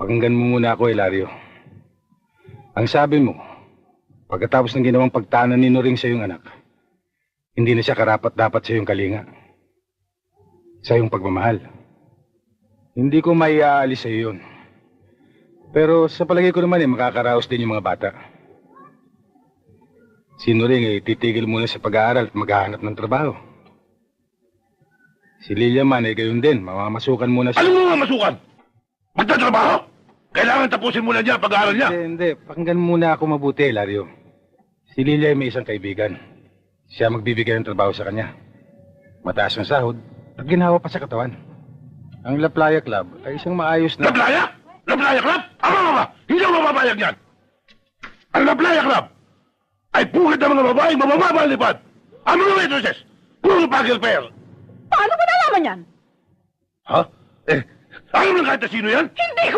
Pakinggan mo muna ako, Hilario. Ang sabi mo, pagkatapos ng ginawang pagtanan ni Noring sa iyong anak, hindi na siya karapat-dapat sa iyong kalinga. Sa iyong pagmamahal. Hindi ko maiaalis sa iyo yun. Pero sa palagay ko naman makakaraos din yung mga bata. Si Noring titigil muna sa pag-aaral at maghahanap ng trabaho. Si Lilia man gayon din, mamamasukan muna siya. Ano mo mamasukan? Magtatrabaho? Kailangan tapusin muna niya ang pag-aaral niya. Hindi. Pakinggan muna ako mabuti, Hilario. Si Lilia may isang kaibigan. Siya magbibigay ng trabaho sa kanya. Mataas ang sahod at ginawa pa sa katawan. Ang La Playa Club ay isang maayos na... La Playa? La Playa Club? Ama! Hindi ako mapapayag yan! Ang La Playa Club ay pugad ng mga babaeng mabababa ang lipad. Ang mga waitresses, puro pagil pair. Paano ko nalaman yan? Ha? Alam ng kahit na sino yan? Hindi ko